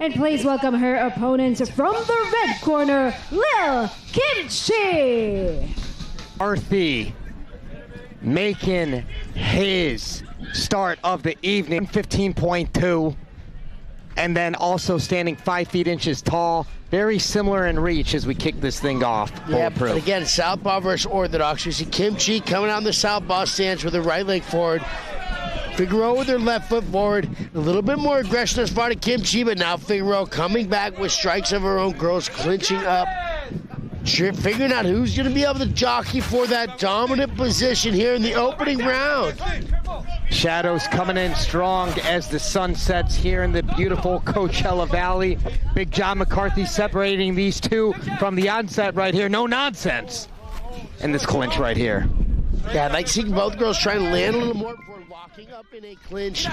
And please welcome her opponents from the red corner, Lilkymchii. Arthi making his start of the evening, 15.2. And then also standing 5 feet inches tall. Very similar in reach as we kick this thing off. Yeah, but again, southpaw versus orthodox. You see Kimchi coming on the southpaw stance with her right leg forward. Figueroa with her left foot forward. A little bit more aggression as far to Kimchi, but now Figueroa coming back with strikes of her own. Girls clinching up. Figuring out who's going to be able to jockey for that dominant position here in the opening round. Shadows coming in strong as the sun sets here in the beautiful Coachella Valley. Big John McCarthy separating these two from the onset right here. No nonsense in this clinch right here. Yeah, I'd like to see both girls try to land a little more before locking up in a clinch.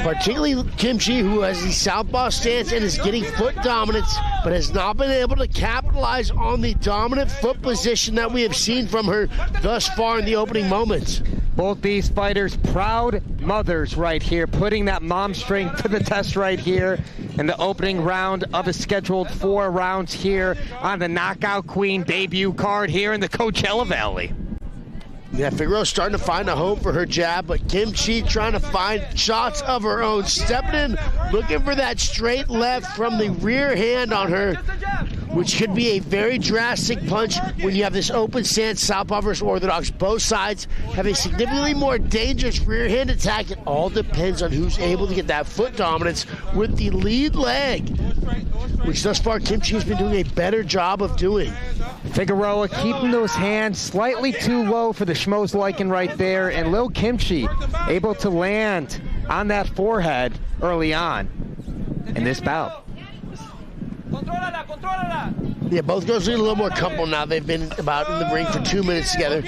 Particularly Kimchi, who has the southpaw stance and is getting foot dominance, but has not been able to capitalize on the dominant foot position that we have seen from her thus far in the opening moments. Both these fighters, proud mothers right here, putting that mom strength to the test right here in the opening round of a scheduled 4 rounds here on the Knockout Queen debut card here in the Coachella Valley. Yeah, Figueroa starting to find a home for her jab, but Kimchi trying to find shots of her own. Stepping in, looking for that straight left from the rear hand on her, which could be a very drastic punch when you have this open stance, southpaw versus orthodox. Both sides have a significantly more dangerous rear hand attack. It all depends on who's able to get that foot dominance with the lead leg, which thus far Kimchi has been doing a better job of doing. Figueroa keeping those hands slightly too low for the schmoes liking right there, and Lilkymchii able to land on that forehead early on in this bout. Yeah, both girls need a little more comfortable now. They've been about in the ring for 2 minutes together.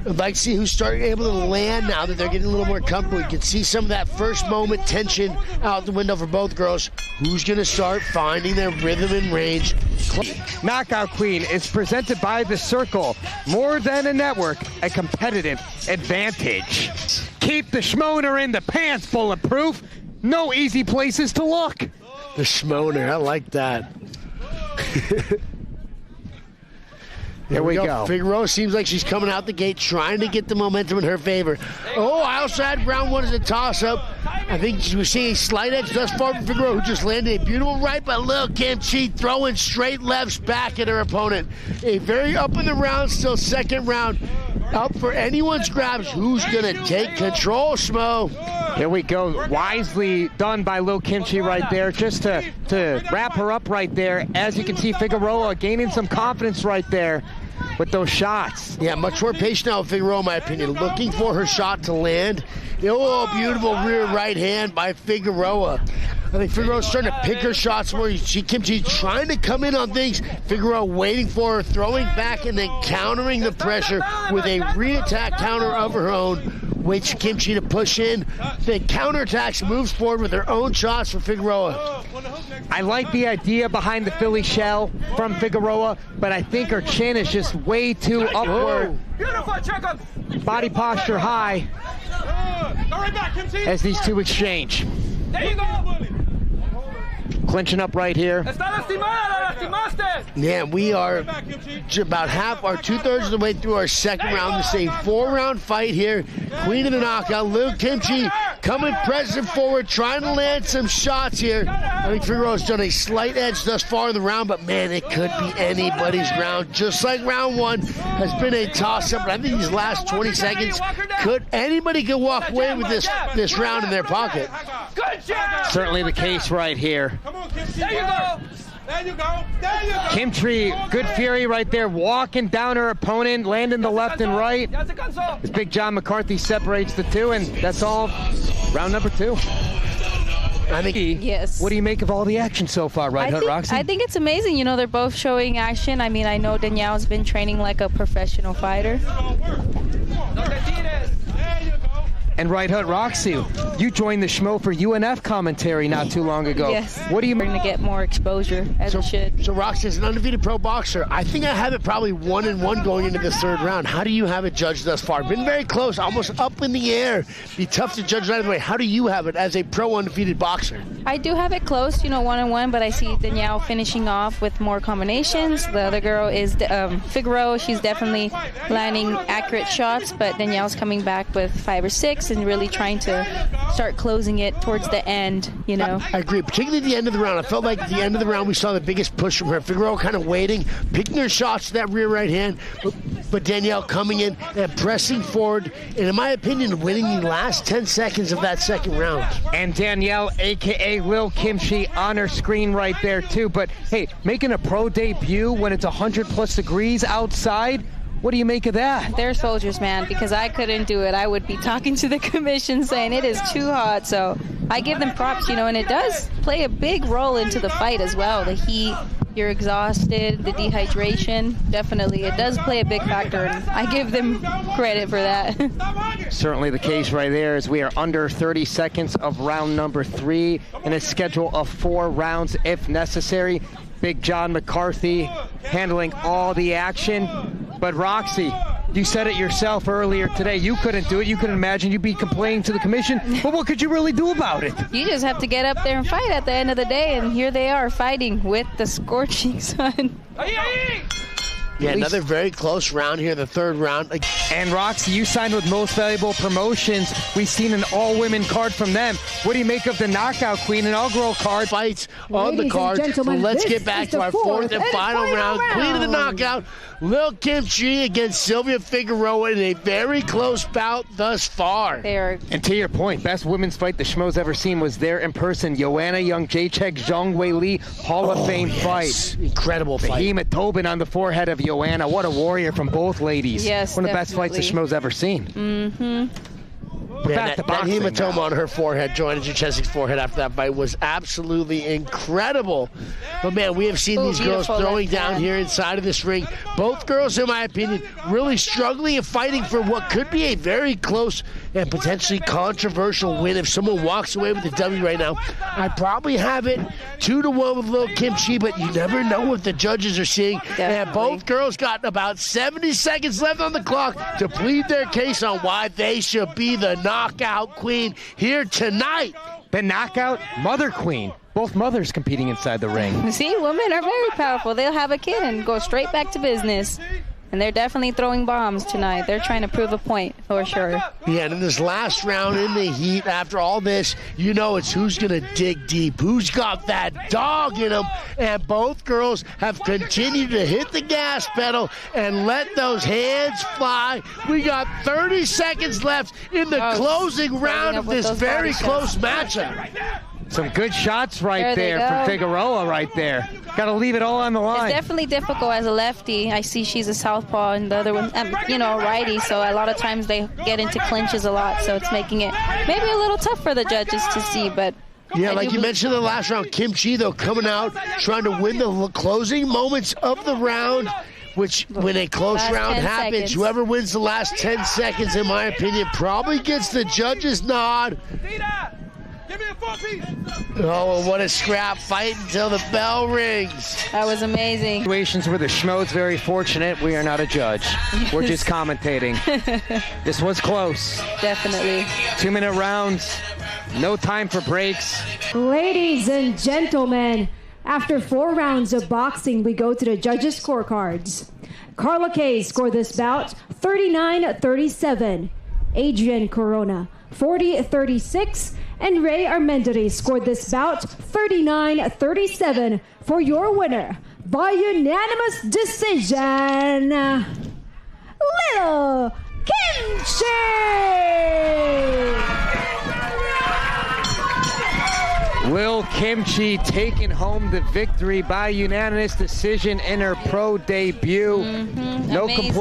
I'd like to see who's able to land now that they're getting a little more comfortable. You can see some of that first moment tension out the window for both girls. Who's going to start finding their rhythm and range? Knockout Queen is presented by The Circle. More than a network, a competitive advantage. Keep the schmoner in the pants bulletproof. No easy places to look. The schmoner, I like that. Here we go. Figueroa seems like she's coming out the gate trying to get the momentum in her favor. Oh, I also had round 1 as a toss-up. I think we're seeing a slight edge thus far from Figueroa, who just landed a beautiful right, but Lilkymchii throwing straight lefts back at her opponent. A very up in the round, still second round. Up for anyone's grabs. Who's going to take control, Schmo? Here we go. Wisely done by Lilkymchii right there, just to wrap her up right there. As you can see, Figueroa gaining some confidence right there with those shots. Yeah, much more patient now with Figueroa, in my opinion. Looking for her shot to land. Oh, beautiful rear right hand by Figueroa. I think Figueroa's starting to pick her shots more. You see Kimchi trying to come in on things. Figueroa waiting for her, throwing back and then countering the pressure with a re-attack counter of her own. Waits for Kimchi to push in, then counterattacks, moves forward with her own shots for Figueroa. I like the idea behind the Philly shell from Figueroa, but I think her chin is just way too upward. Body posture high as these two exchange. There you go. Clinching up right here. Yeah, we are about half or 2/3 of the way through our second round. This is a 4-round fight here. Queen of the knockout, Lilkymchii coming present forward, trying to land some shots here. I think Figueroa's done a slight edge thus far in the round, but man, it could be anybody's round. Just like round 1 has been a toss-up, but I think these last 20 seconds, anybody could walk away with this round in their pocket. Certainly the case right here. There you go. There you go. There you go. Kimchi, good fury right there, walking down her opponent, landing the left and right. As Big John McCarthy separates the two, and that's all round number 2. I think, yes. What do you make of all the action so far, right, Roxy? I think it's amazing. You know, they're both showing action. I mean, I know Danielle's been training like a professional fighter. And right hook, Roxy, you joined the Schmo for UNF commentary not too long ago. Yes. What do you We're going to get more exposure, as it should. So Roxy is an undefeated pro boxer. I think I have it probably 1-1 going into this third round. How do you have it judged thus far? Been very close, almost up in the air. Be tough to judge right away. How do you have it as a pro undefeated boxer? I do have it close, 1-1, but I see Danielle finishing off with more combinations. The other girl is Figueroa. She's definitely landing accurate shots, but Danielle's coming back with 5 or 6 and really trying to start closing it towards the end, I agree, particularly at the end of the round. I felt like at the end of the round we saw the biggest push from her. Figueroa kind of waiting, picking her shots to that rear right hand, but Danielle coming in and pressing forward, and in my opinion, winning the last 10 seconds of that second round. And Danielle, a.k.a. Lilkymchii, on her screen right there, too. But, hey, making a pro debut when it's 100-plus degrees outside, what do you make of that? They're soldiers, man, because I couldn't do it. I would be talking to the commission saying it is too hot. So I give them props, and it does play a big role into the fight as well. The heat, you're exhausted, the dehydration, definitely. It does play a big factor, and I give them credit for that. Certainly the case right there, as we are under 30 seconds of round number 3 in a schedule of 4 rounds if necessary. Big John McCarthy handling all the action. But Roxy, you said it yourself earlier today. You couldn't do it. You couldn't imagine you'd be complaining to the commission. But what could you really do about it? You just have to get up there and fight at the end of the day. And here they are fighting with the scorching sun. Yeah, another very close round here, the third round. And Roxy, you signed with Most Valuable Promotions. We've seen an all-women card from them. What do you make of the Knockout Queen, an all-girl card? Fights on the card. So let's get back to our fourth and final round. Queen of the Knockout, Lilkymchii against Silvia Figueroa in a very close bout thus far. And to your point, best women's fight the Schmo's ever seen was there in person. Joanna Young-Jacek, Zhang Wei Li, Hall of Fame fight. Incredible fight. Behemoth Tobin on the forehead of Joanna. What a warrior from both ladies. Yes, one of the best fights the Schmo's ever seen. Mm-hmm. Yeah, that hematoma on her forehead, Joanna Jacek's forehead after that fight was absolutely incredible. But man, we have seen these girls throwing down here inside of this ring. Both girls, in my opinion, really struggling and fighting for what could be a very close and potentially controversial win. If someone walks away with the W right now, I probably have it 2-1 with Lilkymchii, but you never know what the judges are seeing. Definitely. And both girls got about 70 seconds left on the clock to plead their case on why they should be the Knockout Queen here tonight. The Knockout Mother Queen. Both mothers competing inside the ring. See, women are very powerful. They'll have a kid and go straight back to business. And they're definitely throwing bombs tonight. They're trying to prove a point, for sure. Yeah, and in this last round in the heat, after all this, it's who's going to dig deep, who's got that dog in them. And both girls have continued to hit the gas pedal and let those hands fly. We got 30 seconds left in the closing round of this very close matchup. Some good shots right there from Figueroa right there. Got to leave it all on the line. It's definitely difficult as a lefty. I see she's a southpaw and the other one, righty. So a lot of times they get into clinches a lot. So it's making it maybe a little tough for the judges to see. But yeah, like you mentioned in the last round, Kimchi, though, coming out, trying to win the closing moments of the round. Which, when a close round happens, whoever wins the last 10 seconds, in my opinion, probably gets the judge's nod. Give me a 4-piece. Oh, what a scrap fight until the bell rings. That was amazing. Situations where the Schmo's very fortunate. We are not a judge. We're just commentating. This was close. Definitely. 2-minute rounds. No time for breaks. Ladies and gentlemen, after 4 rounds of boxing, we go to the judges' scorecards. Carla Kay scored this bout 39-37. Adrian Corona 40-36. And Ray Armendariz scored this bout 39-37 for your winner by unanimous decision, Lilkymchii! Lilkymchii taking home the victory by unanimous decision in her pro debut. No complaints.